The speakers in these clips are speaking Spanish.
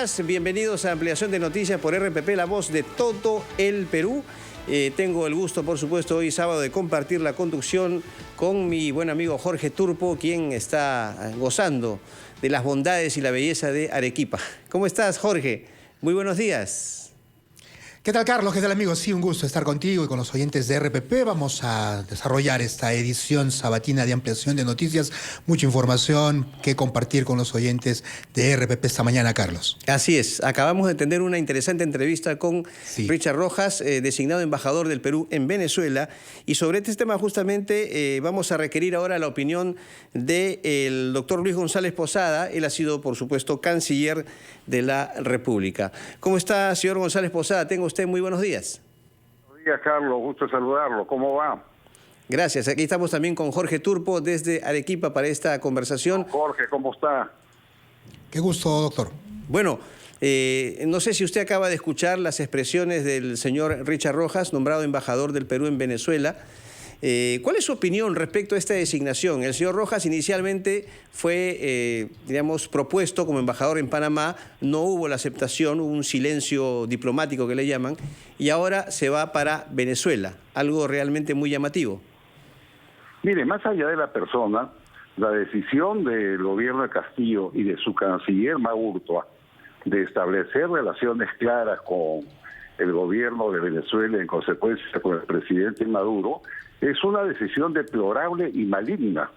días, bienvenidos a Ampliación de Noticias por RPP, la voz de todo el Perú. Tengo el gusto, por supuesto, hoy sábado de compartir la conducción con mi buen amigo Jorge Turpo, quien está gozando de las bondades y la belleza de Arequipa. ¿Cómo estás, Jorge? Muy buenos días. ¿Qué tal, Carlos? ¿Qué tal, amigos? Sí, un gusto estar contigo y con los oyentes de RPP. Vamos a desarrollar esta edición sabatina de Ampliación de Noticias. Mucha información que compartir con los oyentes de RPP esta mañana, Carlos. Así es. Acabamos de tener una interesante entrevista con Richard Rojas, designado embajador del Perú en Venezuela. Y sobre este tema justamente vamos a requerir ahora la opinión del doctor Luis González Posada. Él ha sido, por supuesto, canciller de la República. ¿Cómo está, señor González Posada? Tengo usted muy buenos días. Buenos días, Carlos. Gusto saludarlo. ¿Cómo va? Gracias. Aquí estamos también con Jorge Turpo desde Arequipa para esta conversación. Jorge, ¿cómo está? Qué gusto, doctor. Bueno, no sé si usted acaba de escuchar las expresiones del señor Richard Rojas, nombrado embajador del Perú en Venezuela. ¿Cuál es su opinión respecto a esta designación? El señor Rojas inicialmente fue, digamos, propuesto como embajador en Panamá, no hubo la aceptación, hubo un silencio diplomático que le llaman, y ahora se va para Venezuela, algo realmente muy llamativo. Mire, más allá de la persona, la decisión del gobierno de Castillo y de su canciller Maurtua de establecer relaciones claras con el gobierno de Venezuela, en consecuencia con el presidente Maduro, es una decisión deplorable y maligna,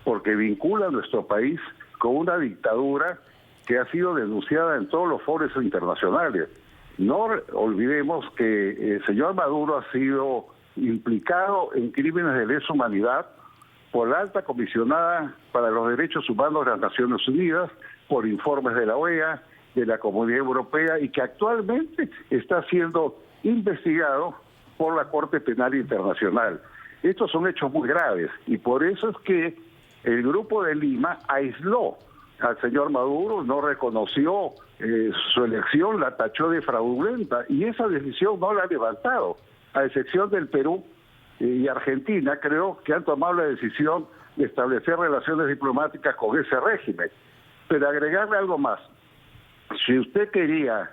porque vincula a nuestro país con una dictadura que ha sido denunciada en todos los foros internacionales. No olvidemos que el señor Maduro ha sido implicado en crímenes de lesa humanidad por la alta comisionada para los derechos humanos de las Naciones Unidas, por informes de la OEA, de la Comunidad Europea, y que actualmente está siendo investigado por la Corte Penal Internacional. Estos son hechos muy graves y por eso es que el Grupo de Lima aisló al señor Maduro, no reconoció su elección, la tachó de fraudulenta y esa decisión no la ha levantado, a excepción del Perú y Argentina, creo que han tomado la decisión de establecer relaciones diplomáticas con ese régimen. Pero agregarle algo más, si usted quería,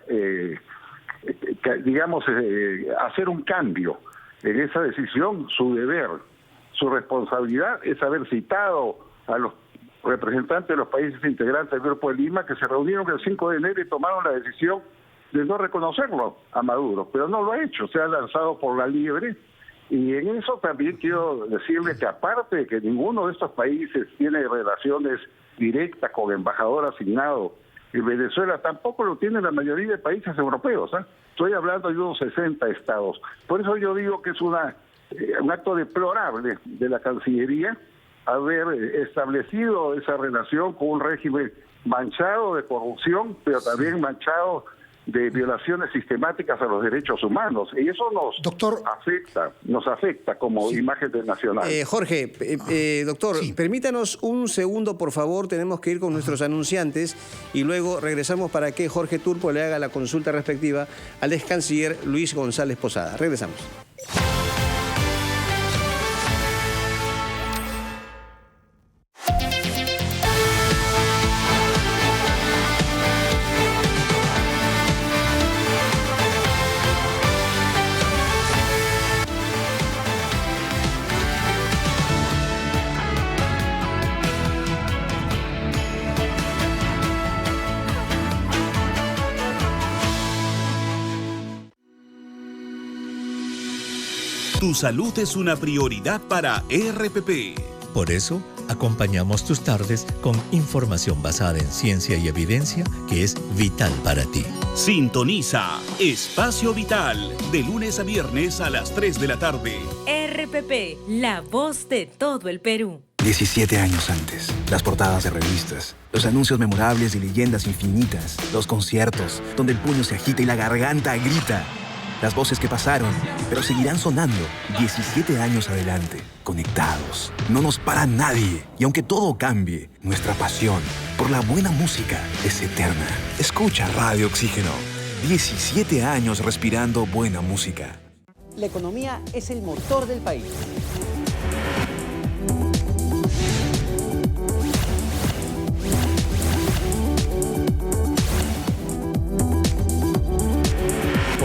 hacer un cambio en esa decisión, su deber, su responsabilidad es haber citado a los representantes de los países integrantes del Grupo de Lima, que se reunieron el 5 de enero y tomaron la decisión de no reconocerlo a Maduro, pero no lo ha hecho, se ha lanzado por la liebre. Y en eso también quiero decirle que aparte de que ninguno de estos países tiene relaciones directas con embajador asignado en Venezuela, tampoco lo tiene la mayoría de países europeos, ¿eh? Estoy hablando de unos 60 estados. Por eso yo digo que es un acto deplorable de la Cancillería haber establecido esa relación con un régimen manchado de corrupción, pero también manchado de violaciones sistemáticas a los derechos humanos. Y eso nos afecta como imagen nacional. Jorge, doctor, permítanos un segundo, por favor. Tenemos que ir con nuestros anunciantes y luego regresamos para que Jorge Turpo le haga la consulta respectiva al ex canciller Luis González Posada. Regresamos. Tu salud es una prioridad para RPP. Por eso, acompañamos tus tardes con información basada en ciencia y evidencia que es vital para ti. Sintoniza Espacio Vital, de lunes a viernes a las 3 de la tarde. RPP, la voz de todo el Perú. 17 años antes, las portadas de revistas, los anuncios memorables y leyendas infinitas, los conciertos, donde el puño se agita y la garganta grita. Las voces que pasaron, pero seguirán sonando 17 años adelante, conectados. No nos para nadie. Y aunque todo cambie, nuestra pasión por la buena música es eterna. Escucha Radio Oxígeno. 17 años respirando buena música. La economía es el motor del país.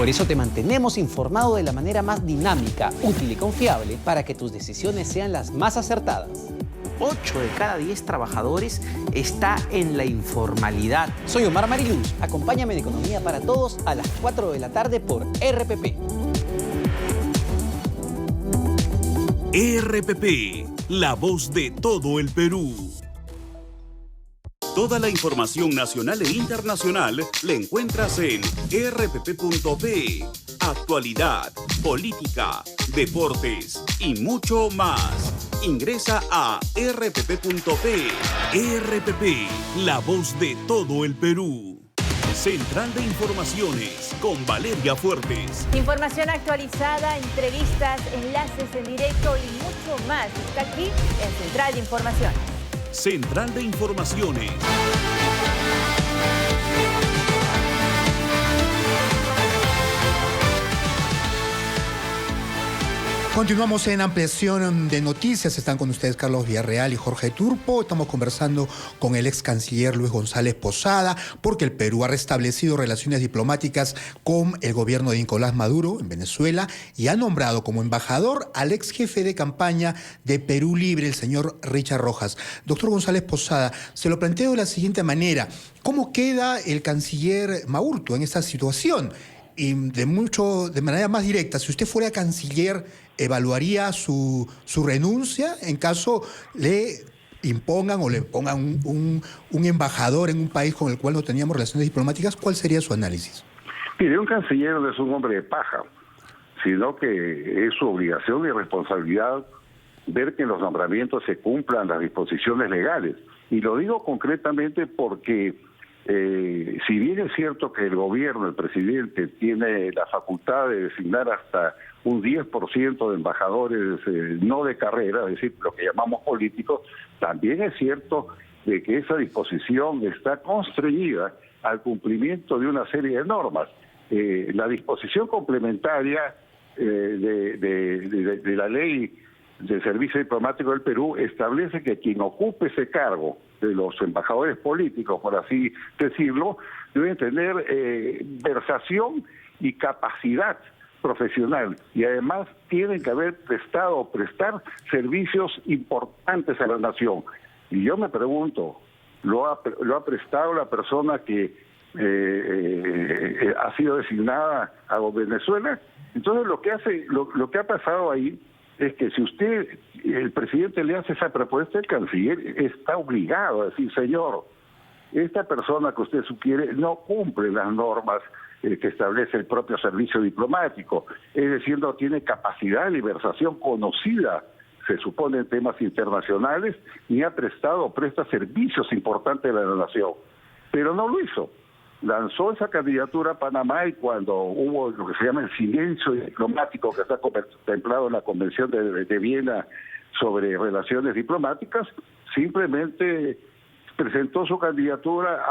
Por eso te mantenemos informado de la manera más dinámica, útil y confiable para que tus decisiones sean las más acertadas. 8 de cada 10 trabajadores está en la informalidad. Soy Omar Mariluz. Acompáñame en Economía para Todos a las 4 de la tarde por RPP. RPP, la voz de todo el Perú. Toda la información nacional e internacional la encuentras en rpp.pe. Actualidad, política, deportes y mucho más. Ingresa a rpp.pe. RPP, la voz de todo el Perú. Central de Informaciones con Valeria Fuertes. Información actualizada, entrevistas, enlaces en directo y mucho más. Está aquí en Central de Informaciones. Central de Informaciones. Continuamos en ampliación de noticias. Están con ustedes Carlos Villarreal y Jorge Turpo. Estamos conversando con el ex canciller Luis González Posada porque el Perú ha restablecido relaciones diplomáticas con el gobierno de Nicolás Maduro en Venezuela y ha nombrado como embajador al ex jefe de campaña de Perú Libre, el señor Richard Rojas. Doctor González Posada, se lo planteo de la siguiente manera. ¿Cómo queda el canciller Maurto en esta situación? Y de manera más directa, si usted fuera canciller, ¿evaluaría su renuncia en caso le impongan o le pongan un embajador en un país con el cual no teníamos relaciones diplomáticas? ¿Cuál sería su análisis? Mire, un canciller no es un hombre de paja, sino que es su obligación y responsabilidad ver que en los nombramientos se cumplan las disposiciones legales. Y lo digo concretamente porque si bien es cierto que el gobierno, el presidente, tiene la facultad de designar hasta un 10% de embajadores no de carrera, es decir, lo que llamamos políticos, también es cierto de que esa disposición está constreñida al cumplimiento de una serie de normas. La disposición complementaria de la ley del Servicio Diplomático del Perú establece que quien ocupe ese cargo de los embajadores políticos, por así decirlo, deben tener versación y capacidad profesional y además tienen que haber prestado o prestar servicios importantes a la nación. Y yo me pregunto, ¿lo ha prestado la persona que ha sido designada a Venezuela? Entonces lo que ha pasado ahí es que si el presidente le hace esa propuesta, el canciller está obligado a decir, señor, esta persona que usted sugiere no cumple las normas que establece el propio servicio diplomático, es decir, no tiene capacidad de versación conocida, se supone, en temas internacionales, ni ha prestado o presta servicios importantes a la nación. Pero no lo hizo. Lanzó esa candidatura a Panamá y cuando hubo lo que se llama el silencio diplomático que está contemplado en la Convención de Viena sobre relaciones diplomáticas, simplemente presentó su candidatura,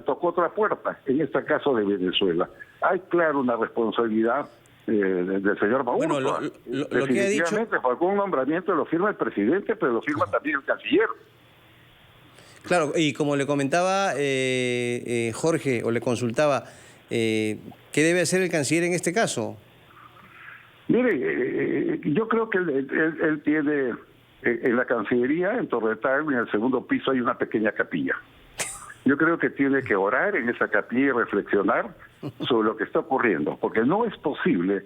tocó otra puerta, en este caso de Venezuela. Hay, claro, una responsabilidad del señor Maurto. Bueno, lo que ha dicho... Por algún nombramiento lo firma el presidente, pero lo firma también el canciller. Claro, y como le comentaba Jorge, o le consultaba, ¿qué debe hacer el canciller en este caso? Mire, yo creo que él tiene, en la Cancillería, en Torretal, en el segundo piso hay una pequeña capilla. Yo creo que tiene que orar en esa capilla y reflexionar sobre lo que está ocurriendo, porque no es posible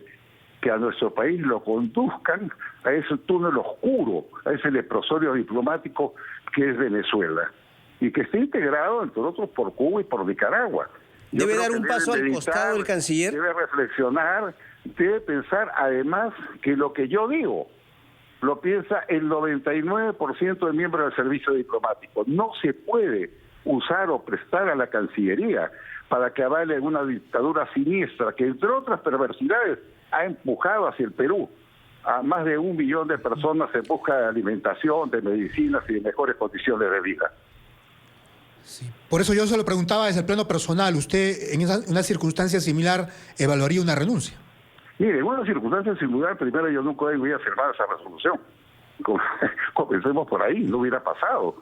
que a nuestro país lo conduzcan a ese túnel oscuro, a ese leprosorio diplomático que es Venezuela, y que esté integrado, entre otros, por Cuba y por Nicaragua. ¿Debe dar un paso al costado el canciller? Debe reflexionar, debe pensar, además, que lo que yo digo lo piensa el 99% de miembros del servicio diplomático. No se puede usar o prestar a la Cancillería para que avale una dictadura siniestra que, entre otras perversidades, ha empujado hacia el Perú a más de 1 millón de personas en busca de alimentación, de medicinas y de mejores condiciones de vida. Sí. Por eso yo se lo preguntaba desde el plano personal. ¿Usted en una circunstancia similar evaluaría una renuncia? Mire, en una circunstancia similar, primero yo nunca voy a firmar esa resolución. Comencemos por ahí, no hubiera pasado,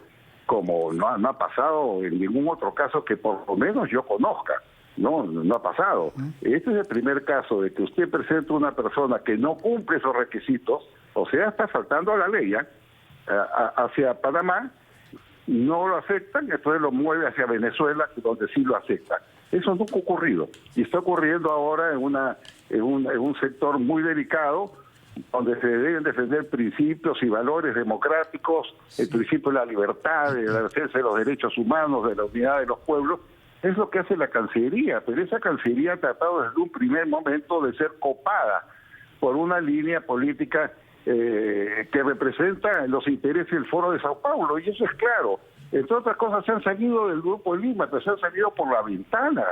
como no ha pasado en ningún otro caso que por lo menos yo conozca. No ha pasado. Este es el primer caso de que usted presenta una persona que no cumple esos requisitos, o sea, está faltando a la ley, hacia Panamá, no lo aceptan, entonces lo mueve hacia Venezuela, donde sí lo aceptan. Eso nunca ha ocurrido, y está ocurriendo ahora en un sector muy delicado, donde se deben defender principios y valores democráticos, el principio de la libertad, de la defensa de los derechos humanos, de la unidad de los pueblos. Es lo que hace la Cancillería, pero esa Cancillería ha tratado desde un primer momento de ser copada por una línea política que representa los intereses del Foro de Sao Paulo, y eso es claro. Entre otras cosas, se han salido del Grupo de Lima, pero se han salido por la ventana,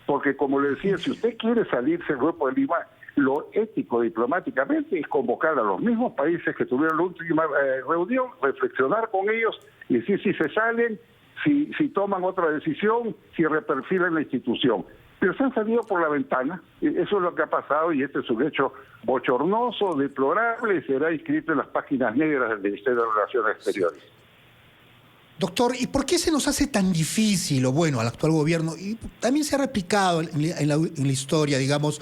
porque como le decía, si usted quiere salirse del Grupo de Lima, lo ético diplomáticamente es convocar a los mismos países que tuvieron la última reunión, reflexionar con ellos y decir si se salen, si toman otra decisión, si reperfilan la institución. Pero se han salido por la ventana, eso es lo que ha pasado, y este es un hecho bochornoso, deplorable, y será inscrito en las páginas negras del Ministerio de Relaciones Exteriores. Doctor, ¿y por qué se nos hace tan difícil, o bueno, al actual gobierno, y también se ha replicado en la historia, digamos,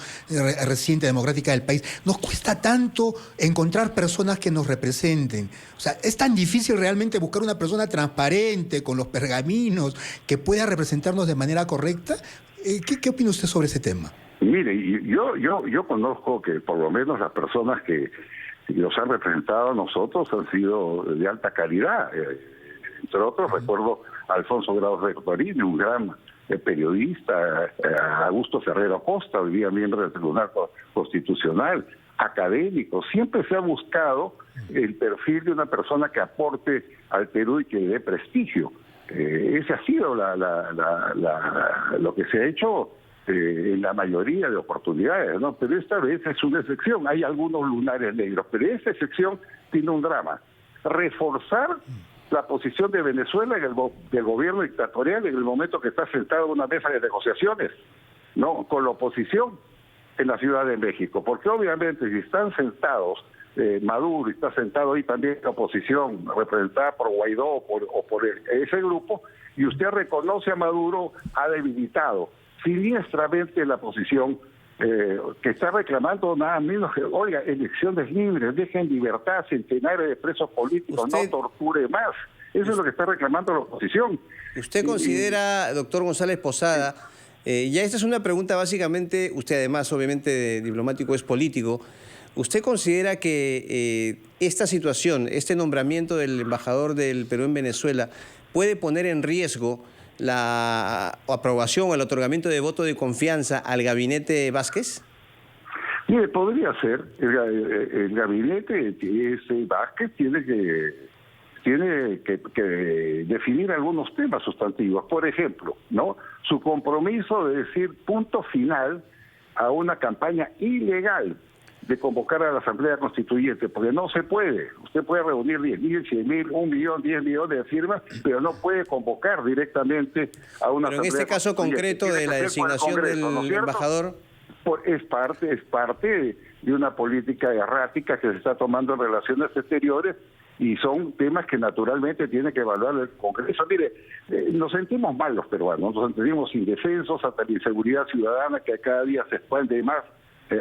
reciente democrática del país, nos cuesta tanto encontrar personas que nos representen? O sea, ¿es tan difícil realmente buscar una persona transparente, con los pergaminos, que pueda representarnos de manera correcta? ¿Qué opina usted sobre ese tema? Mire, yo conozco que por lo menos las personas que los han representado a nosotros han sido de alta calidad. Entre otros, recuerdo a Alfonso Grados Rectorini, un gran periodista, a Augusto Ferrero Costa, hoy día miembro del Tribunal Constitucional, académico. Siempre se ha buscado el perfil de una persona que aporte al Perú y que dé prestigio. Ese ha sido lo que se ha hecho en la mayoría de oportunidades, ¿no? Pero esta vez es una excepción. Hay algunos lunares negros, pero esta excepción tiene un drama. Reforzar la posición de Venezuela del gobierno dictatorial en el momento que está sentado en una mesa de negociaciones, ¿no?, con la oposición en la Ciudad de México, porque obviamente si están sentados Maduro, y está sentado ahí también la oposición representada por Guaidó o por ese grupo, y usted reconoce a Maduro, ha debilitado siniestramente la posición que está reclamando nada menos que, oiga, elecciones libres, dejen en libertad centenares de presos políticos, no torture más. Eso es lo que está reclamando la oposición. ¿Usted considera, doctor González Posada, ya esta es una pregunta básicamente, usted además obviamente de diplomático es político, ¿usted considera que esta situación, este nombramiento del embajador del Perú en Venezuela puede poner en riesgo la aprobación o el otorgamiento de voto de confianza al gabinete Vázquez? Mire, podría ser. El gabinete Vázquez tiene que definir algunos temas sustantivos. Por ejemplo, ¿no?, su compromiso de decir punto final a una campaña ilegal de convocar a la Asamblea Constituyente, porque no se puede. Usted puede reunir 10.000, 100.000, 1 millón, 10 millones de firmas, pero no puede convocar directamente a una Pero Asamblea. En este caso concreto de la designación del embajador, es parte de una política errática que se está tomando en relaciones exteriores, y son temas que naturalmente tiene que evaluar el Congreso. Mire, nos sentimos mal los peruanos, nos sentimos indefensos ante la inseguridad ciudadana que cada día se expande más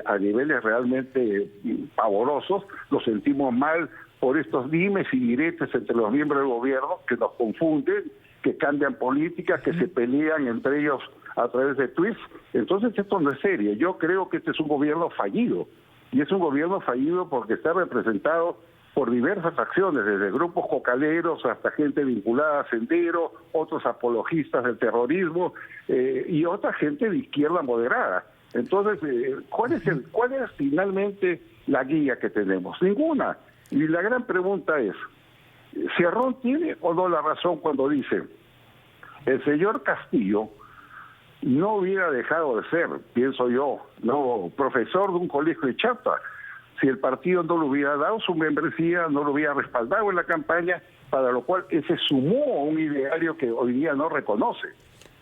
a niveles realmente pavorosos. Lo sentimos mal por estos dimes y diretes entre los miembros del gobierno que nos confunden, que cambian políticas, que se pelean entre ellos a través de tweets. Entonces esto no es serio. Yo creo que este es un gobierno fallido, y es un gobierno fallido porque está representado por diversas facciones, desde grupos cocaleros hasta gente vinculada a Sendero, otros apologistas del terrorismo y otra gente de izquierda moderada. Entonces, ¿cuál es finalmente la guía que tenemos? Ninguna. Y la gran pregunta es, ¿Cerrón tiene o no la razón cuando dice el señor Castillo no hubiera dejado de ser, pienso yo, no profesor de un colegio de Chapa, si el partido no le hubiera dado su membresía, no lo hubiera respaldado en la campaña, para lo cual se sumó a un ideario que hoy día no reconoce?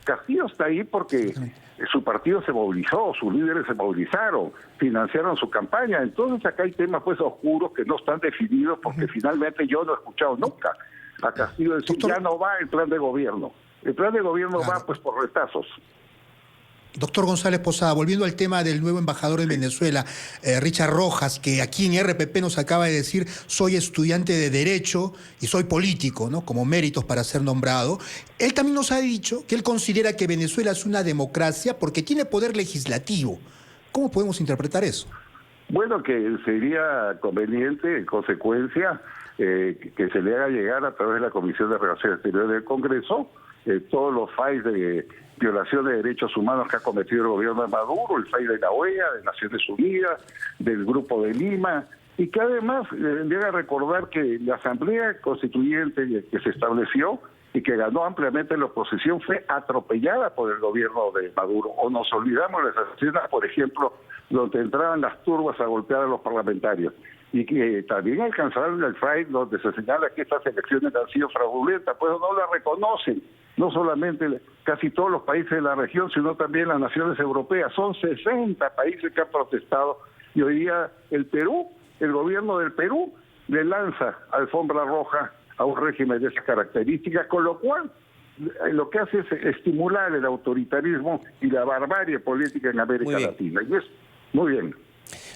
Castillo está ahí porque su partido se movilizó, sus líderes se movilizaron, financiaron su campaña. Entonces acá hay temas pues oscuros que no están definidos, porque finalmente yo no he escuchado nunca a Castillo decir, ya no va el plan de gobierno. El plan de gobierno va pues por retazos. Doctor González Posada, volviendo al tema del nuevo embajador en Venezuela, Richard Rojas, que aquí en RPP nos acaba de decir, soy estudiante de Derecho y soy político, ¿no? Como méritos para ser nombrado. Él también nos ha dicho que él considera que Venezuela es una democracia porque tiene poder legislativo. ¿Cómo podemos interpretar eso? Bueno, que sería conveniente, en consecuencia, que se le haga llegar a través de la Comisión de Relaciones Exteriores del Congreso todos los fallos de violación de derechos humanos que ha cometido el gobierno de Maduro, el fallo de la OEA, de Naciones Unidas, del Grupo de Lima, y que además debe recordar que la Asamblea Constituyente que se estableció y que ganó ampliamente la oposición fue atropellada por el gobierno de Maduro. O nos olvidamos de las escenas, por ejemplo, donde entraban las turbas a golpear a los parlamentarios. Y que también alcanzaron el FAI donde se señala que estas elecciones han sido fraudulentas, pues no la reconocen, no solamente casi todos los países de la región, sino también las naciones europeas. Son 60 países que han protestado y hoy día el Perú, el gobierno del Perú, le lanza alfombra roja a un régimen de esas características, con lo cual lo que hace es estimular el autoritarismo y la barbarie política en América Latina. Y es muy bien.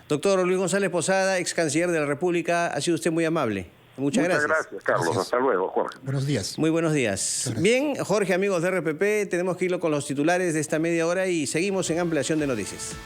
Doctor Luis González Posada, ex canciller de la República, ha sido usted muy amable. Muchas gracias. Muchas gracias, Carlos. Gracias. Hasta luego, Jorge. Buenos días. Muy buenos días. Bien, Jorge, amigos de RPP, tenemos que irlo con los titulares de esta media hora y seguimos en ampliación de noticias.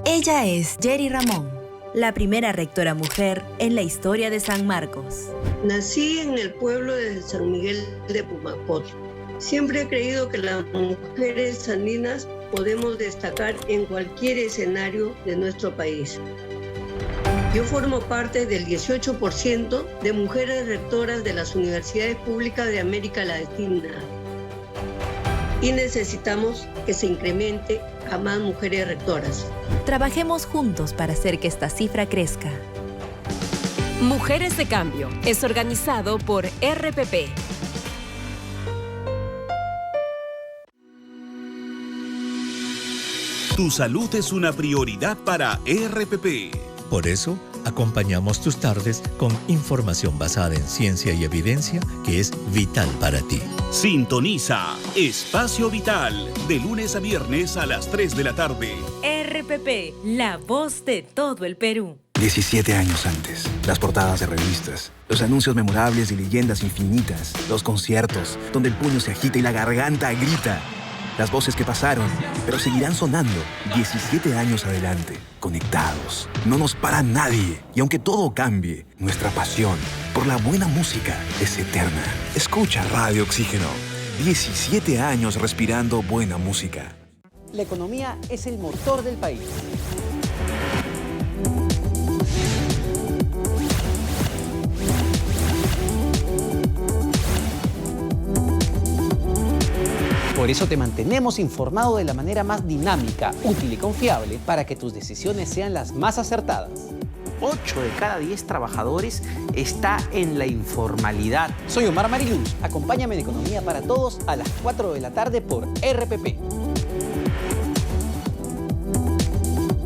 Ella es Jerry Ramón, la primera rectora mujer en la historia de San Marcos. Nací en el pueblo de San Miguel de Pumacoto. Siempre he creído que las mujeres andinas podemos destacar en cualquier escenario de nuestro país. Yo formo parte del 18% de mujeres rectoras de las universidades públicas de América Latina. Y necesitamos que se incremente a más mujeres rectoras. Trabajemos juntos para hacer que esta cifra crezca. Mujeres de Cambio es organizado por RPP. Tu salud es una prioridad para RPP. Por eso, acompañamos tus tardes con información basada en ciencia y evidencia que es vital para ti. Sintoniza Espacio Vital, de lunes a viernes a las 3 de la tarde. RPP, la voz de todo el Perú. 17 años antes, las portadas de revistas, los anuncios memorables y leyendas infinitas, los conciertos, donde el puño se agita y la garganta grita. Las voces que pasaron, pero seguirán sonando 17 años adelante, conectados. No nos para nadie, y aunque todo cambie, nuestra pasión por la buena música es eterna. Escucha Radio Oxígeno, 17 años respirando buena música. La economía es el motor del país. Por eso te mantenemos informado de la manera más dinámica, útil y confiable para que tus decisiones sean las más acertadas. 8 de cada 10 trabajadores está en la informalidad. Soy Omar Mariluz. Acompáñame en Economía para Todos a las 4 de la tarde por RPP.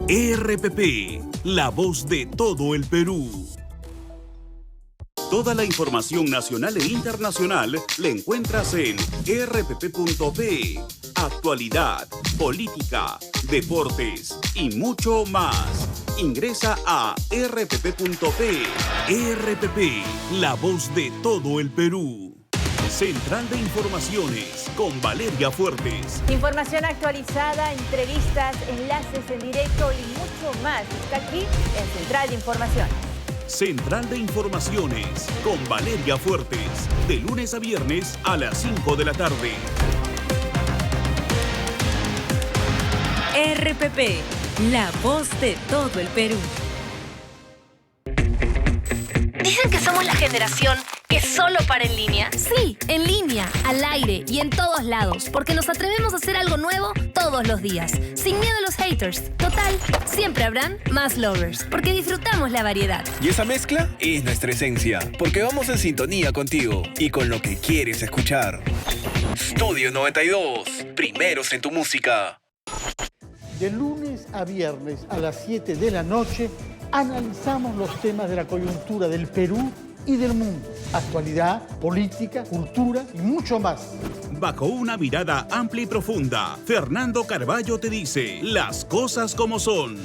RPP, la voz de todo el Perú. Toda la información nacional e internacional la encuentras en rpp.pe. Actualidad, política, deportes y mucho más. Ingresa a rpp.pe. RPP, la voz de todo el Perú. Central de Informaciones con Valeria Fuertes. Información actualizada, entrevistas, enlaces en directo y mucho más. Está aquí en Central de Informaciones. Central de Informaciones con Valeria Fuertes, de lunes a viernes a las 5 de la tarde. RPP, la voz de todo el Perú. Deja Dicen que somos la generación que solo para en línea. Sí, en línea, al aire y en todos lados, porque nos atrevemos a hacer algo nuevo todos los días, sin miedo a los haters. Total, siempre habrán más lovers, porque disfrutamos la variedad. Y esa mezcla es nuestra esencia, porque vamos en sintonía contigo y con lo que quieres escuchar. Estudio 92, primeros en tu música. De lunes a viernes a las 7 de la noche, analizamos los temas de la coyuntura del Perú y del mundo. Actualidad, política, cultura y mucho más. Bajo una mirada amplia y profunda, Fernando Carballo te dice las cosas como son.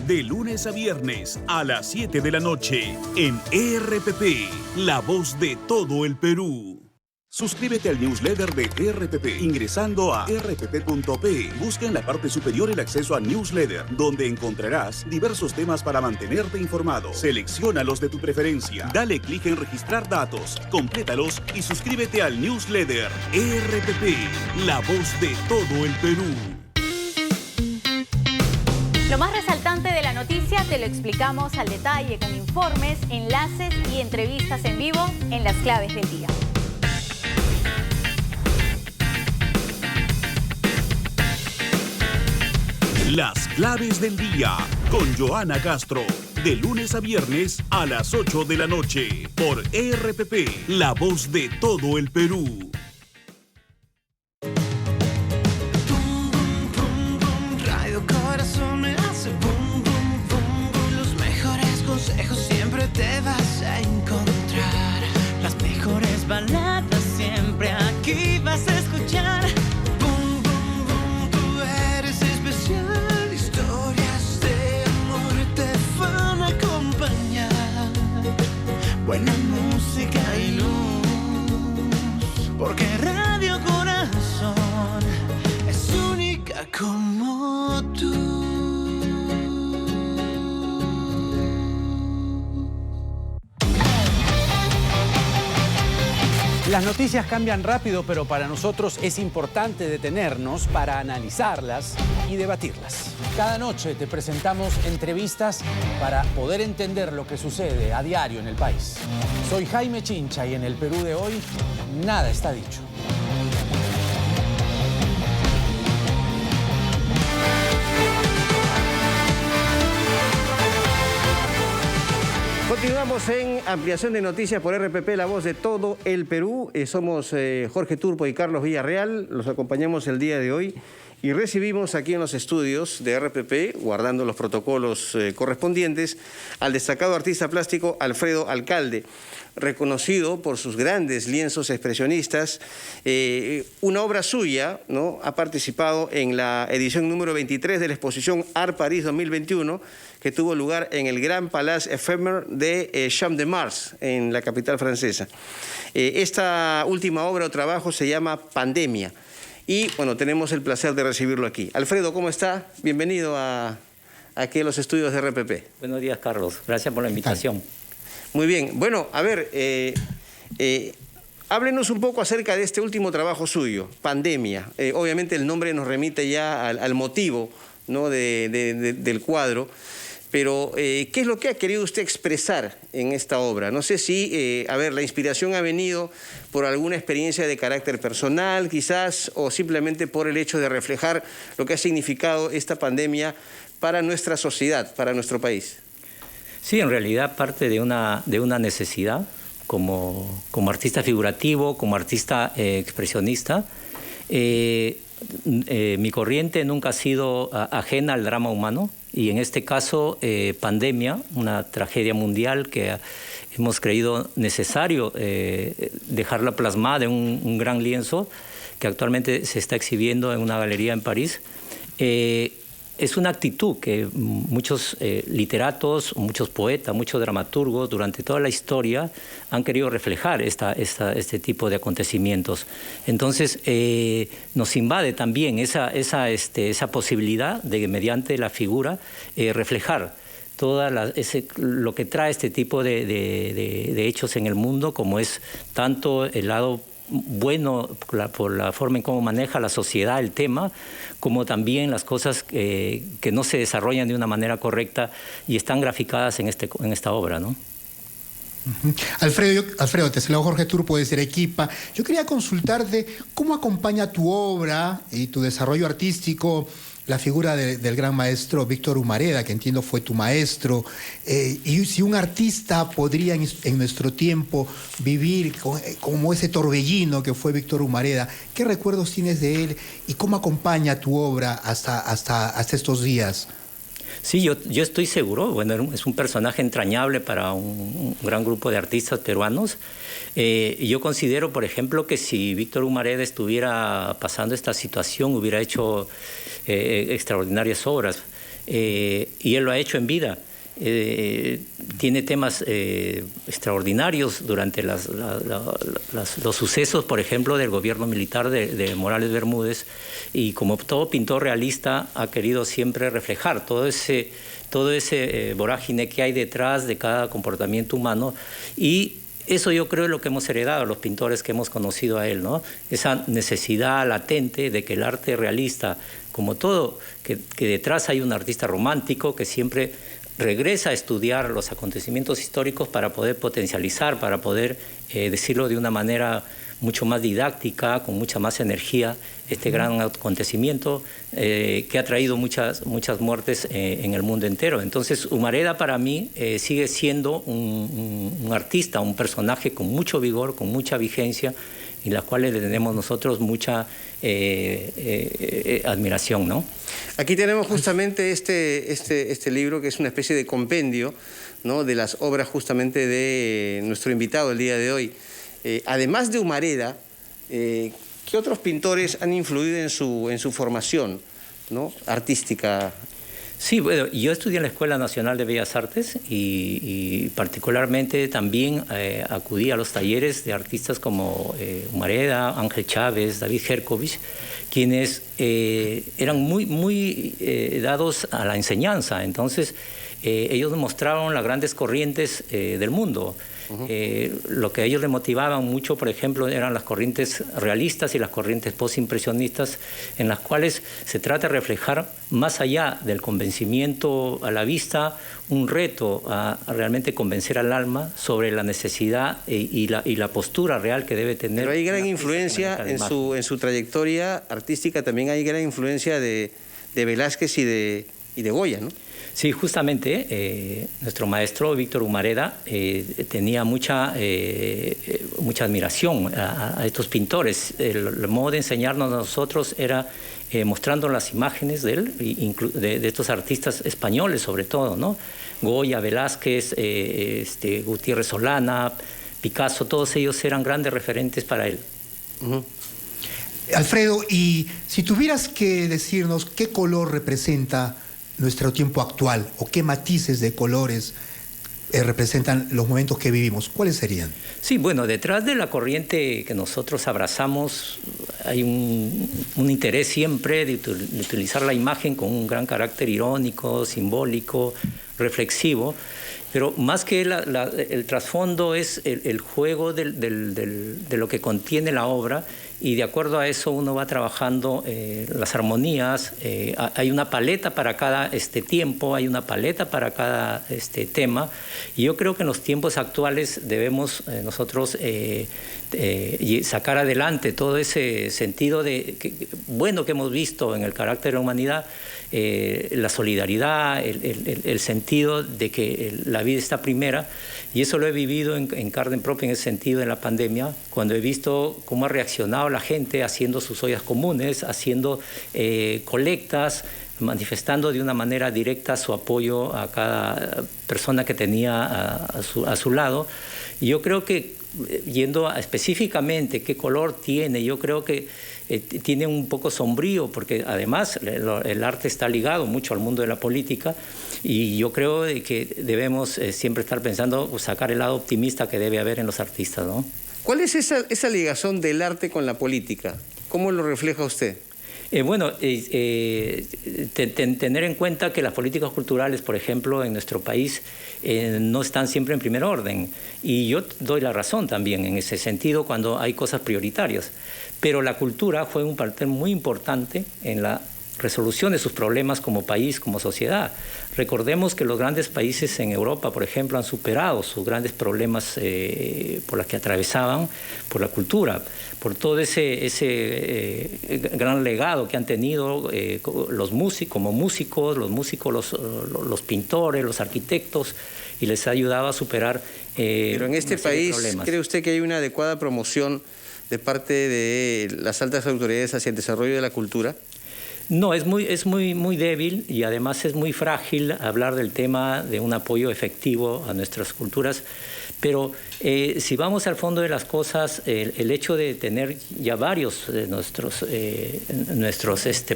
De lunes a viernes a las 7 de la noche en ERPP, la voz de todo el Perú. Suscríbete al newsletter de RPP ingresando a rpp.p. Busca en la parte superior el acceso a newsletter, donde encontrarás diversos temas para mantenerte informado. Selecciona los de tu preferencia, dale clic en registrar datos, complétalos y suscríbete al newsletter RPP, la voz de todo el Perú. Lo más resaltante de la noticia te lo explicamos al detalle con informes, enlaces y entrevistas en vivo en Las Claves del Día. Las Claves del Día con Joana Castro. De lunes a viernes a las 8 de la noche por RPP, la voz de todo el Perú. Radio Corazón me hace boom, boom, boom, boom. Los mejores consejos siempre te vas a encontrar. Las mejores baladas siempre aquí vas a escuchar. Boom, boom, boom, tú eres especial. Historias de amor te van a acompañar. Buena música y luz, porque Radio Corazón es única como tú. Las noticias cambian rápido, pero para nosotros es importante detenernos para analizarlas y debatirlas. Cada noche te presentamos entrevistas para poder entender lo que sucede a diario en el país. Soy Jaime Chincha y en el Perú de hoy, nada está dicho. Continuamos en ampliación de noticias por RPP, la voz de todo el Perú. Somos Jorge Turpo y Carlos Villarreal, los acompañamos el día de hoy y recibimos aquí en los estudios de RPP, guardando los protocolos correspondientes, al destacado artista plástico Alfredo Alcalde, reconocido por sus grandes lienzos expresionistas. Una obra suya, ¿no?, ha participado en la edición número 23 de la exposición Art París 2021, que tuvo lugar en el Gran Palais Éphémère de Champ de Mars, en la capital francesa. Esta última obra o trabajo se llama Pandemia. Y, bueno, tenemos el placer de recibirlo aquí. Alfredo, ¿cómo está? Bienvenido aquí a los estudios de RPP. Buenos días, Carlos. Gracias por la invitación. Muy bien. Bueno, a ver, háblenos un poco acerca de este último trabajo suyo, Pandemia. Obviamente el nombre nos remite ya al motivo, ¿no?, del cuadro. Pero, ¿qué es lo que ha querido usted expresar en esta obra? No sé si, la inspiración ha venido por alguna experiencia de carácter personal, quizás, o simplemente por el hecho de reflejar lo que ha significado esta pandemia para nuestra sociedad, para nuestro país. Sí, en realidad parte de una necesidad como artista figurativo, como artista expresionista. Mi corriente nunca ha sido ajena al drama humano. Y en este caso, pandemia, una tragedia mundial que hemos creído necesario dejarla plasmada en un gran lienzo que actualmente se está exhibiendo en una galería en París. Es una actitud que muchos literatos, muchos poetas, muchos dramaturgos durante toda la historia han querido reflejar este tipo de acontecimilos. Entonces nos invade también esa posibilidad de, mediante la figura, reflejar lo que trae este tipo de hechos en el mundo, como es tanto el lado bueno por la forma en cómo maneja la sociedad el tema, como también las cosas que no se desarrollan de una manera correcta y están graficadas en esta obra, ¿no? Alfredo, te saludo Jorge Turpo desde Arequipa. Yo quería consultarte cómo acompaña tu obra y tu desarrollo artístico la figura del gran maestro Víctor Humareda, que entiendo fue tu maestro, y si un artista podría en nuestro tiempo vivir como ese torbellino que fue Víctor Humareda, ¿qué recuerdos tienes de él y cómo acompaña tu obra hasta estos días? Sí, yo estoy seguro. Bueno, es un personaje entrañable para un gran grupo de artistas peruanos. Y yo considero, por ejemplo, que si Víctor Humareda estuviera pasando esta situación, hubiera hecho extraordinarias obras. Y él lo ha hecho en vida. Tiene temas extraordinarios durante los sucesos, por ejemplo, del gobierno militar de Morales Bermúdez, y como todo pintor realista ha querido siempre reflejar todo ese vorágine que hay detrás de cada comportamiento humano, y eso yo creo es lo que hemos heredado los pintores que hemos conocido a él, ¿no? Esa necesidad latente de que el arte realista, como todo, que detrás hay un artista romántico que siempre regresa a estudiar los acontecimientos históricos para poder potencializar, para poder decirlo de una manera mucho más didáctica, con mucha más energía, este gran acontecimiento que ha traído muchas muertes en el mundo entero. Entonces, Humareda para mí sigue siendo un artista, un personaje con mucho vigor, con mucha vigencia, y las cuales le tenemos nosotros mucha admiración, ¿no? Aquí tenemos justamente este libro, que es una especie de compendio, ¿no?, de las obras justamente de nuestro invitado el día de hoy. Además de Humareda, ¿qué otros pintores han influido en su formación, ¿no?, artística? Sí, bueno, yo estudié en la Escuela Nacional de Bellas Artes y particularmente también acudí a los talleres de artistas como Humareda, Ángel Chávez, David Herkovich, quienes eran muy dados a la enseñanza. Entonces, ellos mostraron las grandes corrientes del mundo. Lo que a ellos les motivaban mucho, por ejemplo, eran las corrientes realistas y las corrientes postimpresionistas, en las cuales se trata de reflejar, más allá del convencimiento a la vista, un reto a realmente convencer al alma sobre la necesidad y la postura real que debe tener. Pero hay gran influencia en su trayectoria artística, también hay gran influencia de Velázquez y de Goya, ¿no? Sí, justamente nuestro maestro Víctor Humareda tenía mucha admiración a estos pintores. El modo de enseñarnos a nosotros era mostrando las imágenes de él, de estos artistas españoles sobre todo, ¿no? Goya, Velázquez, Gutiérrez Solana, Picasso, todos ellos eran grandes referentes para él. Alfredo, y si tuvieras que decirnos qué color representa nuestro tiempo actual, o qué matices de colores representan los momentos que vivimos, ¿cuáles serían? Sí, bueno, detrás de la corriente que nosotros abrazamos hay un interés siempre de utilizar la imagen con un gran carácter irónico, simbólico, reflexivo, pero más que el trasfondo es el juego de lo que contiene la obra, y de acuerdo a eso uno va trabajando las armonías. Hay una paleta para cada tiempo, hay una paleta para cada tema, y yo creo que en los tiempos actuales debemos nosotros sacar adelante todo ese sentido bueno que hemos visto en el carácter de la humanidad, la solidaridad, el sentido de que la vida está primera, y eso lo he vivido en carne propia en ese sentido en la pandemia, cuando he visto cómo ha reaccionado la gente haciendo sus ollas comunes, haciendo colectas, manifestando de una manera directa su apoyo a cada persona que tenía a su lado. Y yo creo que, yendo específicamente qué color tiene, yo creo que tiene un poco sombrío, porque además el arte está ligado mucho al mundo de la política, y yo creo que debemos siempre estar pensando, sacar el lado optimista que debe haber en los artistas, ¿no? ¿Cuál es esa ligación del arte con la política? ¿Cómo lo refleja usted? Bueno, tener en cuenta que las políticas culturales, por ejemplo, en nuestro país no están siempre en primer orden, y yo doy la razón también en ese sentido cuando hay cosas prioritarias, pero la cultura juega un papel muy importante en la resolución de sus problemas como país, como sociedad. Recordemos que los grandes países en Europa, por ejemplo, han superado sus grandes problemas por los que atravesaban, por la cultura, por todo ese gran legado que han tenido los músicos, los pintores, los arquitectos, y les ha ayudado a superar Pero en este país, ¿cree usted que hay una adecuada promoción de parte de las altas autoridades hacia el desarrollo de la cultura? No, es muy débil y además es muy frágil hablar del tema de un apoyo efectivo a nuestras culturas. Pero si vamos al fondo de las cosas, el hecho de tener ya varios de nuestros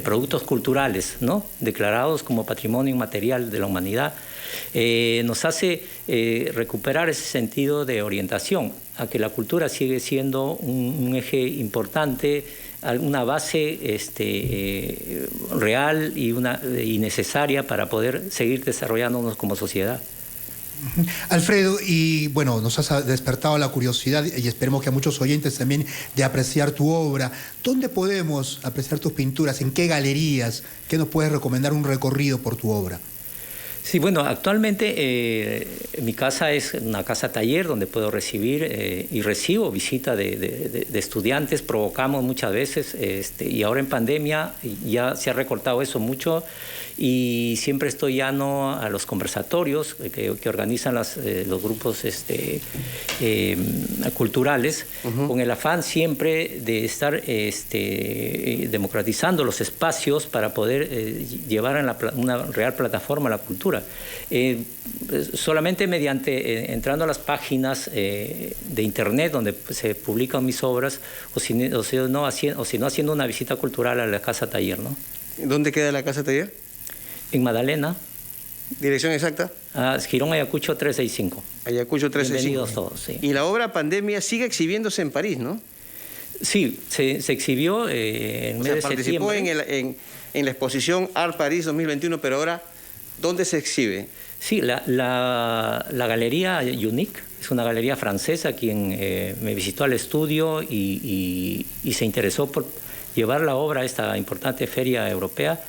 productos culturales, ¿no?, declarados como patrimonio inmaterial de la humanidad, nos hace recuperar ese sentido de orientación, a que la cultura sigue siendo un eje importante, una base real y necesaria para poder seguir desarrollándonos como sociedad. Alfredo, y bueno, nos has despertado la curiosidad y esperemos que a muchos oyentes también de apreciar tu obra. ¿Dónde podemos apreciar tus pinturas? ¿En qué galerías? ¿Qué nos puedes recomendar un recorrido por tu obra? Sí, bueno, actualmente mi casa es una casa taller donde puedo recibir y recibo visita de estudiantes, provocamos muchas veces y ahora en pandemia ya se ha recortado eso mucho y siempre estoy llano a los conversatorios que organizan los grupos culturales, con el afán siempre de estar democratizando los espacios para poder llevar a una real plataforma a la cultura. Solamente mediante entrando a las páginas de internet donde se publican mis obras o si no haciendo una visita cultural a la Casa Taller, ¿no? ¿Dónde queda la Casa Taller? En Magdalena. ¿Dirección exacta? Girón Ayacucho 365. Ayacucho 365. Bienvenidos todos, sí. Y la obra Pandemia sigue exhibiéndose en París, ¿no? Sí, se exhibió en el mes de participó septiembre. en la exposición Art Paris 2021, pero ahora, ¿dónde se exhibe? Sí, la galería Unique es una galería francesa quien me visitó al estudio y se interesó por llevar la obra a esta importante feria europea.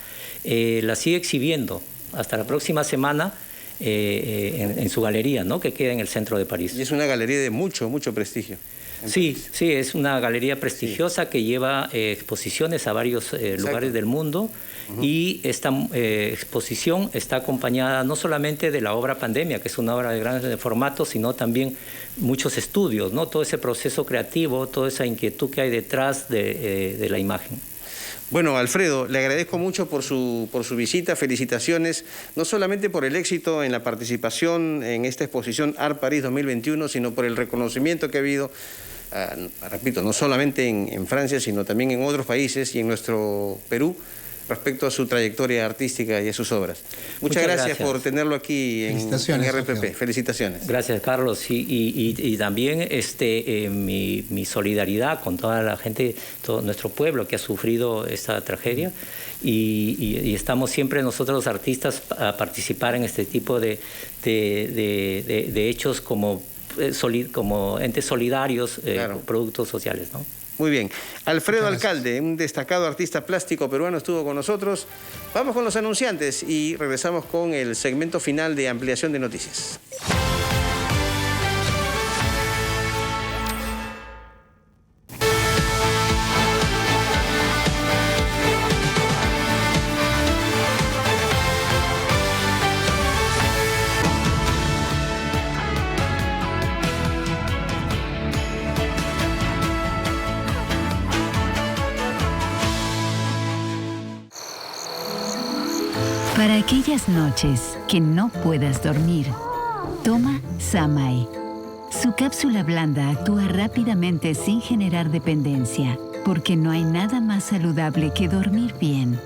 La sigue exhibiendo hasta la próxima semana en su galería, ¿no?, que queda en el centro de París. Y es una galería de mucho prestigio. Sí, es una galería prestigiosa que lleva exposiciones a varios lugares del mundo y esta exposición está acompañada no solamente de la obra Pandemia, que es una obra de gran formato, sino también muchos estudios, ¿no?, todo ese proceso creativo, toda esa inquietud que hay detrás de la imagen. Bueno, Alfredo, le agradezco mucho por su visita, felicitaciones, no solamente por el éxito en la participación en esta exposición Art Paris 2021, sino por el reconocimiento que ha habido, repito, no solamente en Francia, sino también en otros países y en nuestro Perú, respecto a su trayectoria artística y a sus obras. Muchas gracias por tenerlo aquí en RPP. Felicitaciones. Gracias, Carlos. Y también mi solidaridad con toda la gente, todo nuestro pueblo que ha sufrido esta tragedia. Y estamos siempre nosotros los artistas a participar en este tipo de hechos como entes solidarios, productos sociales, ¿no? Muy bien. Alfredo Alcalde, un destacado artista plástico peruano, estuvo con nosotros. Vamos con los anunciantes y regresamos con el segmento final de Ampliación de Noticias. Para aquellas noches que no puedas dormir, toma Samay. Su cápsula blanda actúa rápidamente sin generar dependencia, porque no hay nada más saludable que dormir bien.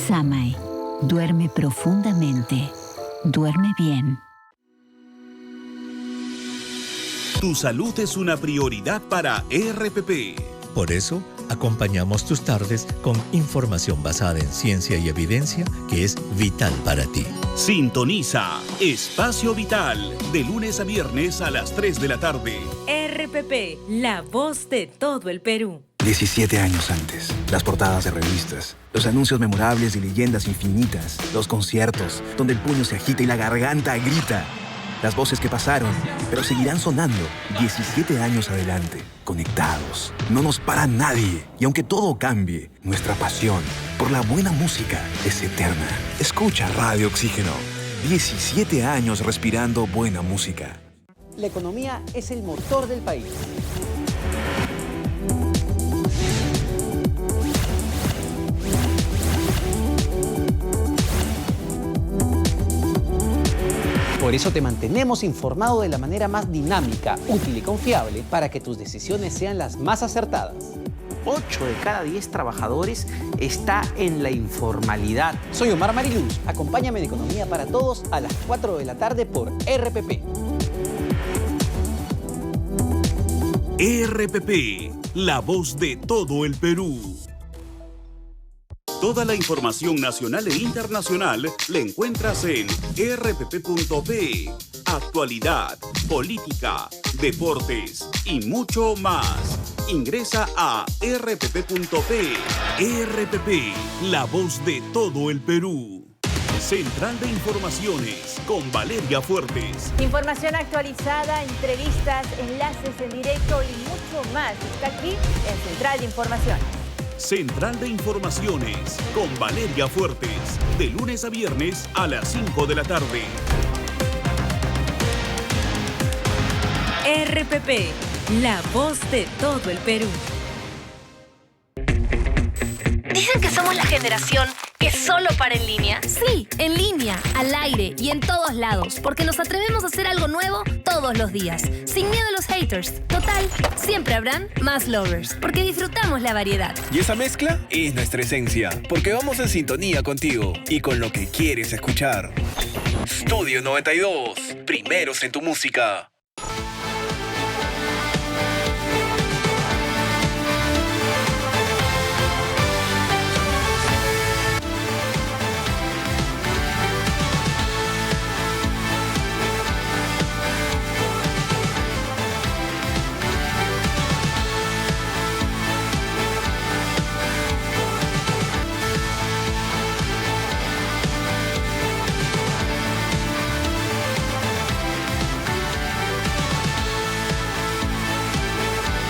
Samay. Duerme profundamente. Duerme bien. Tu salud es una prioridad para RPP. Por eso, acompañamos tus tardes con información basada en ciencia y evidencia que es vital para ti. Sintoniza Espacio Vital, de lunes a viernes a las 3 de la tarde. RPP, la voz de todo el Perú. 17 años antes, las portadas de revistas, los anuncios memorables y leyendas infinitas, los conciertos, donde el puño se agita y la garganta grita. Las voces que pasaron, pero seguirán sonando 17 años adelante, conectados. No nos para nadie, y aunque todo cambie, nuestra pasión por la buena música es eterna. Escucha Radio Oxígeno. 17 años respirando buena música. La economía es el motor del país. Por eso te mantenemos informado de la manera más dinámica, útil y confiable para que tus decisiones sean las más acertadas. 8 de cada 10 trabajadores está en la informalidad. Soy Omar Mariluz. Acompáñame en Economía para Todos a las 4 de la tarde por RPP. RPP, la voz de todo el Perú. Toda la información nacional e internacional la encuentras en rpp.pe. Actualidad, política, deportes y mucho más. Ingresa a rpp.pe. RPP, la voz de todo el Perú. Central de Informaciones con Valeria Fuertes. Información actualizada, entrevistas, enlaces en directo y mucho más. Está aquí en Central de Informaciones. Central de Informaciones con Valeria Fuertes. De lunes a viernes a las 5 de la tarde. RPP, la voz de todo el Perú. Dicen que somos la generación que solo para en línea. Sí, en línea, al aire y en todos lados, porque nos atrevemos a hacer algo nuevo todos los días, sin miedo a los haters. Total, siempre habrán más lovers, porque disfrutamos la variedad. Y esa mezcla es nuestra esencia, porque vamos en sintonía contigo y con lo que quieres escuchar. Studio 92, primeros en tu música.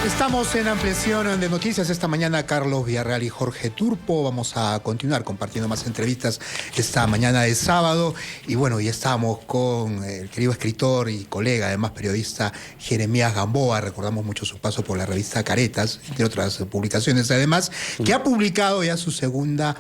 Estamos en ampliación de noticias esta mañana. Carlos Villarreal y Jorge Turpo. Vamos a continuar compartiendo más entrevistas esta mañana de sábado. Y bueno, ya estamos con el querido escritor y colega, además periodista, Jeremías Gamboa. Recordamos mucho su paso por la revista Caretas, entre otras publicaciones. Además, que ha publicado ya su segunda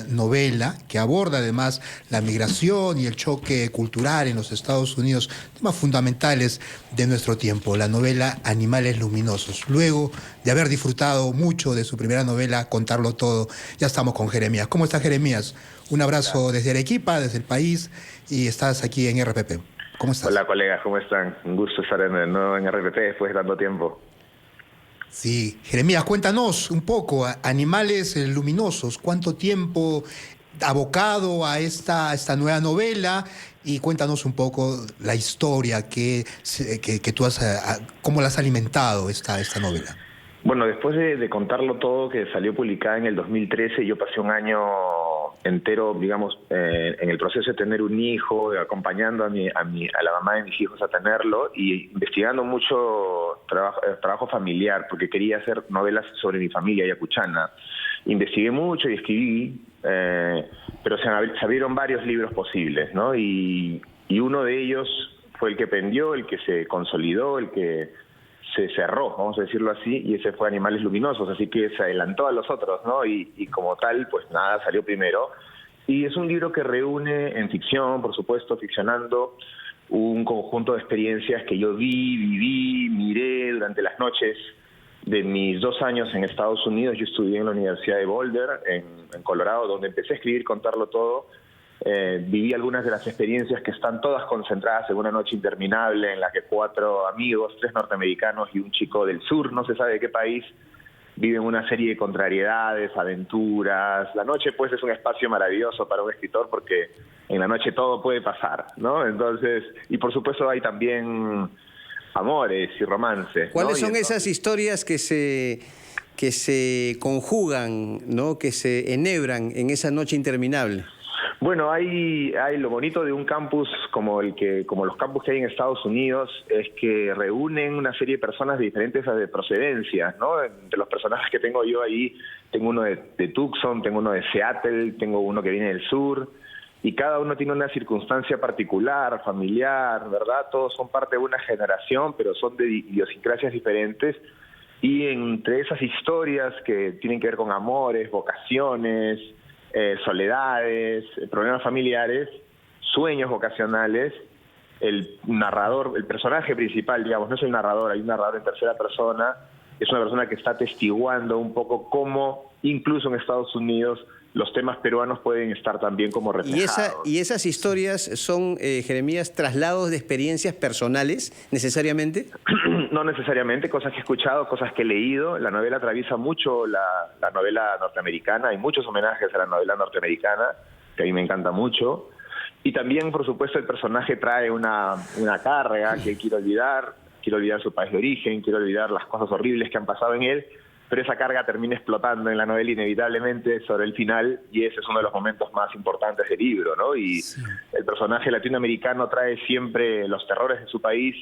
novela, que aborda además la migración y el choque cultural en los Estados Unidos, temas fundamentales de nuestro tiempo. La novela Animales Luminosos. Luego de haber disfrutado mucho de su primera novela, Contarlo Todo, ya estamos con Jeremías. ¿Cómo está, Jeremías? Un abrazo desde Arequipa, desde el país, y estás aquí en RPP. ¿Cómo estás? Hola, colegas, ¿cómo están? Un gusto estar de nuevo en RPP después de tanto tiempo. Sí, Jeremías, cuéntanos un poco, Animales Luminosos, ¿cuánto tiempo abocado a esta nueva novela? Y cuéntanos un poco la historia que tú has, cómo la has alimentado esta novela. Bueno, después de Contarlo Todo, que salió publicada en el 2013, yo pasé un año entero, digamos, en el proceso de tener un hijo, acompañando a la mamá de mis hijos a tenerlo y investigando mucho trabajo familiar, porque quería hacer novelas sobre mi familia ayacuchana. Investigué mucho y escribí, pero se abrieron varios libros posibles, ¿no? Y uno de ellos fue el que pendió, el que se consolidó, el que se cerró, vamos a decirlo así, y ese fue Animales Luminosos, así que se adelantó a los otros, ¿no? Y como tal, pues nada, salió primero. Y es un libro que reúne en ficción, por supuesto, ficcionando, un conjunto de experiencias que yo viví, miré durante las noches de mis 2 años en Estados Unidos. Yo estudié en la Universidad de Boulder, en Colorado, donde empecé a escribir Contarlo Todo. Viví algunas de las experiencias que están todas concentradas en una noche interminable en la que 4 amigos, 3 norteamericanos y un chico del sur, no se sabe de qué país, viven una serie de contrariedades, aventuras. La noche, pues, es un espacio maravilloso para un escritor porque en la noche todo puede pasar, ¿no? Entonces, y por supuesto hay también amores y romances. ¿Cuáles son esas historias que se que se conjugan, ¿no? Que se enhebran en esa noche interminable? Bueno, hay lo bonito de un campus como los campus que hay en Estados Unidos es que reúnen una serie de personas de diferentes procedencias, ¿no? Entre los personajes que tengo yo ahí, tengo uno de Tucson, tengo uno de Seattle, tengo uno que viene del sur, y cada uno tiene una circunstancia particular, familiar, ¿verdad? Todos son parte de una generación, pero son de idiosincrasias diferentes, y entre esas historias que tienen que ver con amores, vocaciones, soledades, problemas familiares, sueños vocacionales, el narrador, el personaje principal, digamos, no es el narrador, hay un narrador en tercera persona, es una persona que está atestiguando un poco cómo, incluso en Estados Unidos, los temas peruanos pueden estar también como reflejados. ¿Y esas historias son, Jeremías, traslados de experiencias personales, necesariamente? No necesariamente, cosas que he escuchado, cosas que he leído. La novela atraviesa mucho la novela norteamericana, hay muchos homenajes a la novela norteamericana, que a mí me encanta mucho. Y también, por supuesto, el personaje trae una carga que quiere olvidar su país de origen, quiere olvidar las cosas horribles que han pasado en él, pero esa carga termina explotando en la novela inevitablemente sobre el final, y ese es uno de los momentos más importantes del libro, ¿no? Y sí, el personaje latinoamericano trae siempre los terrores de su país,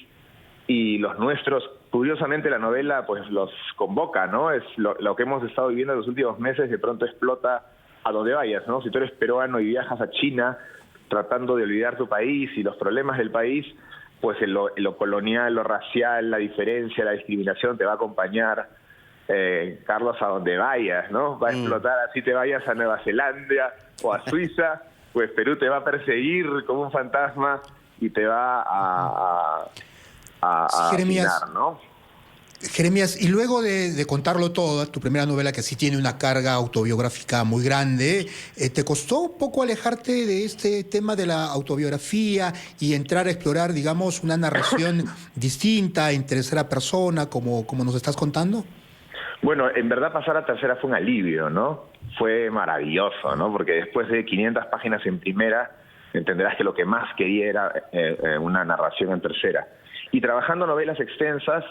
y los nuestros, curiosamente la novela pues los convoca, ¿no? Es lo que hemos estado viviendo en los últimos meses, de pronto explota a donde vayas, ¿no? Si tú eres peruano y viajas a China tratando de olvidar tu país y los problemas del país, pues lo colonial, lo racial, la diferencia, la discriminación te va a acompañar, Carlos, a donde vayas, ¿no? Va a explotar, así te vayas a Nueva Zelanda o a Suiza, pues Perú te va a perseguir como un fantasma y te va a Jeremías, afinar, ¿no? Jeremías, y luego de contarlo todo, tu primera novela que sí tiene una carga autobiográfica muy grande, ¿te costó un poco alejarte de este tema de la autobiografía y entrar a explorar, digamos, una narración distinta, en tercera persona, como nos estás contando? Bueno, en verdad pasar a tercera fue un alivio, ¿no? Fue maravilloso, ¿no? Porque después de 500 páginas en primera, entenderás que lo que más quería era una narración en tercera. Y trabajando novelas extensas,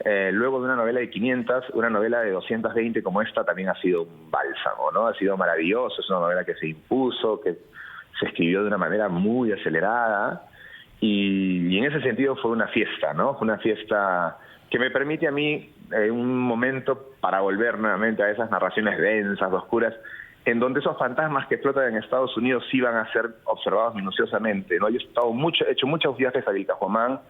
luego de una novela de 500, una novela de 220 como esta también ha sido un bálsamo, ¿no? Ha sido maravilloso, es una novela que se impuso, que se escribió de una manera muy acelerada, y en ese sentido fue una fiesta, ¿no? Fue una fiesta que me permite a mí un momento para volver nuevamente a esas narraciones densas, oscuras, en donde esos fantasmas que explotan en Estados Unidos sí van a ser observados minuciosamente, ¿no? Yo he hecho muchos viajes a Vilcajomán,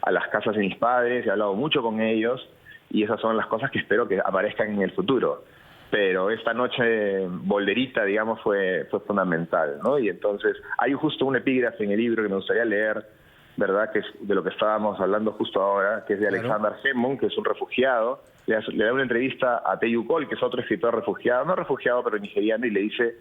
a las casas de mis padres, he hablado mucho con ellos, y esas son las cosas que espero que aparezcan en el futuro. Pero esta noche bolderita, digamos, fue fundamental, ¿no? Y entonces hay justo un epígrafe en el libro que me gustaría leer, ¿verdad? Que es de lo que estábamos hablando justo ahora, que es de Alexander Hemon, que es un refugiado. Le da una entrevista a Teyu Cole, que es otro escritor refugiado, no refugiado, pero nigeriano, y le dice: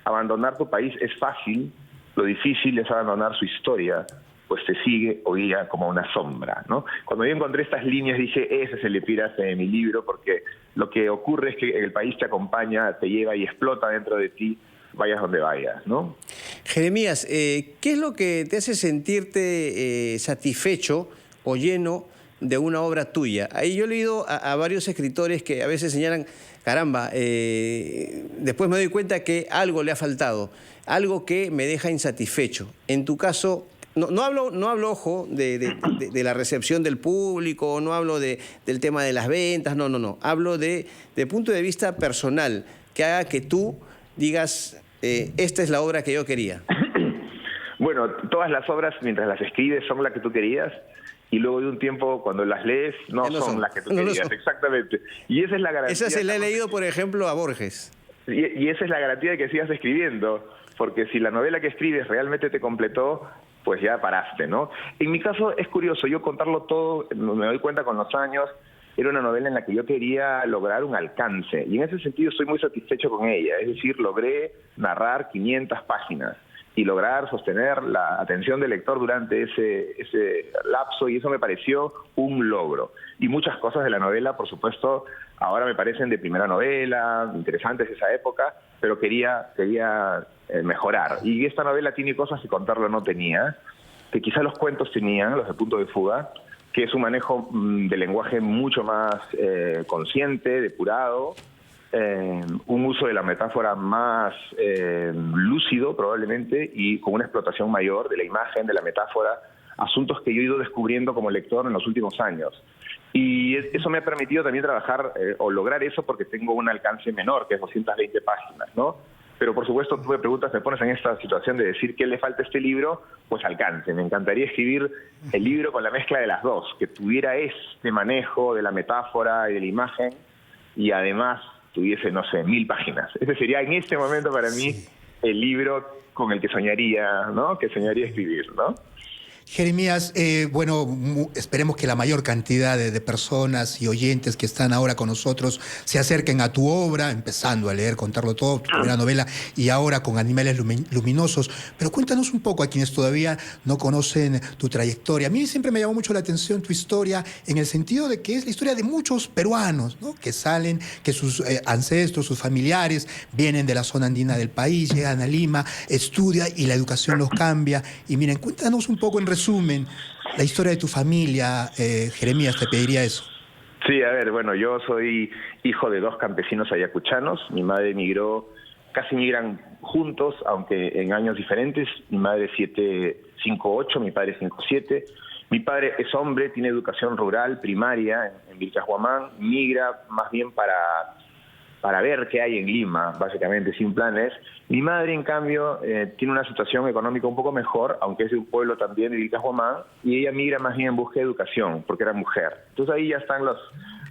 abandonar tu país es fácil, lo difícil es abandonar su historia, pues te sigue o guía como una sombra, ¿no? Cuando yo encontré estas líneas dije, ese es el epígrafe de mi libro, porque lo que ocurre es que el país te acompaña, te lleva y explota dentro de ti, vayas donde vayas, ¿no? Jeremías, ¿qué es lo que te hace sentirte satisfecho o lleno de una obra tuya? Ahí yo he leído a varios escritores que a veces señalan, caramba, después me doy cuenta que algo le ha faltado, algo que me deja insatisfecho. En tu caso, no hablo, ojo, de la recepción del público, no hablo del tema de las ventas, no. Hablo de punto de vista personal, que haga que tú digas, esta es la obra que yo quería. Bueno, todas las obras, mientras las escribes, son las que tú querías, y luego de un tiempo, cuando las lees, no son las que tú querías, exactamente. Y esa es la garantía. Esa se la he leído, por ejemplo, a Borges. Y esa es la garantía de que sigas escribiendo, porque si la novela que escribes realmente te completó, pues ya paraste, ¿no? En mi caso es curioso, yo contarlo todo, me doy cuenta con los años, era una novela en la que yo quería lograr un alcance, y en ese sentido estoy muy satisfecho con ella, es decir, logré narrar 500 páginas y lograr sostener la atención del lector durante ese lapso, y eso me pareció un logro. Y muchas cosas de la novela, por supuesto, ahora me parecen de primera novela, interesantes de esa época, pero quería mejorar. Y esta novela tiene cosas que contarlo no tenía, que quizá los cuentos tenían, los de Punto de Fuga, que es un manejo de lenguaje mucho más consciente, depurado, un uso de la metáfora más lúcido probablemente y con una explotación mayor de la imagen, de la metáfora, asuntos que yo he ido descubriendo como lector en los últimos años. Y eso me ha permitido también trabajar o lograr eso porque tengo un alcance menor, que es 220 páginas, ¿no? Pero por supuesto tú me preguntas, me pones en esta situación de decir qué le falta a este libro, pues alcance. Me encantaría escribir el libro con la mezcla de las dos, que tuviera este manejo de la metáfora y de la imagen y además tuviese, no sé, 1000 páginas. Ese sería en este momento para mí el libro con el que soñaría, ¿no? Que soñaría escribir, ¿no? Jeremías, bueno, esperemos que la mayor cantidad de personas y oyentes que están ahora con nosotros se acerquen a tu obra, empezando a leer, contarlo todo, tu primera novela, y ahora con Animales Luminosos. Pero cuéntanos un poco a quienes todavía no conocen tu trayectoria. A mí siempre me llamó mucho la atención tu historia, en el sentido de que es la historia de muchos peruanos, ¿no? Que salen, que sus ancestros, sus familiares, vienen de la zona andina del país, llegan a Lima, estudian y la educación los cambia. Y miren, cuéntanos un poco en resumen la historia de tu familia, Jeremías, te pediría eso. Sí, a ver, bueno, yo soy hijo de 2 campesinos ayacuchanos. Mi madre emigró, casi migran juntos, aunque en años diferentes. Mi madre es 758, mi padre es 57. Mi padre es hombre, tiene educación rural, primaria, en Vilcashuamán. Migra más bien para ver qué hay en Lima, básicamente, sin planes. Mi madre, en cambio, tiene una situación económica un poco mejor, aunque es de un pueblo también de Vilcashuamán, y ella migra más bien en busca de educación, porque era mujer. Entonces ahí ya están los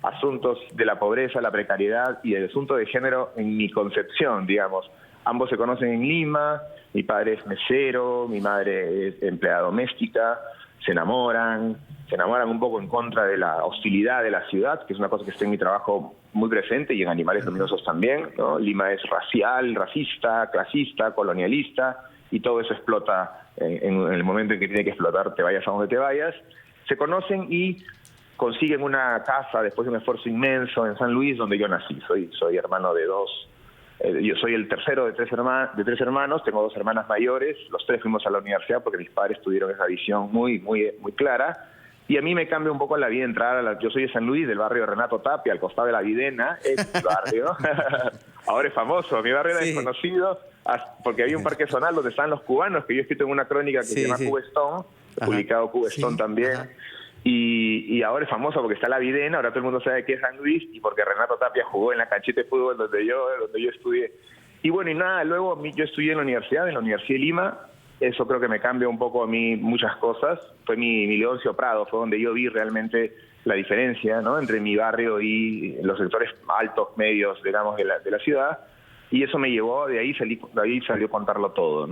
asuntos de la pobreza, la precariedad y el asunto de género en mi concepción, digamos. Ambos se conocen en Lima, mi padre es mesero, mi madre es empleada doméstica, se enamoran un poco en contra de la hostilidad de la ciudad, que es una cosa que está en mi trabajo muy presente y en Animales Luminosos también, ¿no? Lima es racial, racista, clasista, colonialista, y todo eso explota en el momento en que tiene que explotar, te vayas a donde te vayas. Se conocen y consiguen una casa después de un esfuerzo inmenso en San Luis, donde yo nací. Soy hermano de 2. Yo soy el tercero de tres hermanos, tengo 2 hermanas mayores, los 3 fuimos a la universidad porque mis padres tuvieron esa visión muy clara. Y a mí me cambia un poco la vida entrar yo soy de San Luis, del barrio Renato Tapia, al costado de la Videna, es mi barrio. Ahora es famoso, mi barrio era desconocido, porque había un parque zonal donde estaban los cubanos, que yo he escrito en una crónica que se llama Cuba Stone, he publicado Cuba Stone también. Y ahora es famoso porque está la Videna, ahora todo el mundo sabe que es San Luis, y porque Renato Tapia jugó en la canchita de fútbol donde yo estudié. Y bueno, y nada, luego yo estudié en la Universidad de Lima. Eso creo que me cambia un poco a mí muchas cosas. Fue mi Leoncio Prado, fue donde yo vi realmente la diferencia, ¿no?, entre mi barrio y los sectores altos, medios, digamos, de la ciudad. Y eso me llevó, de ahí salió contarlo todo, ¿no?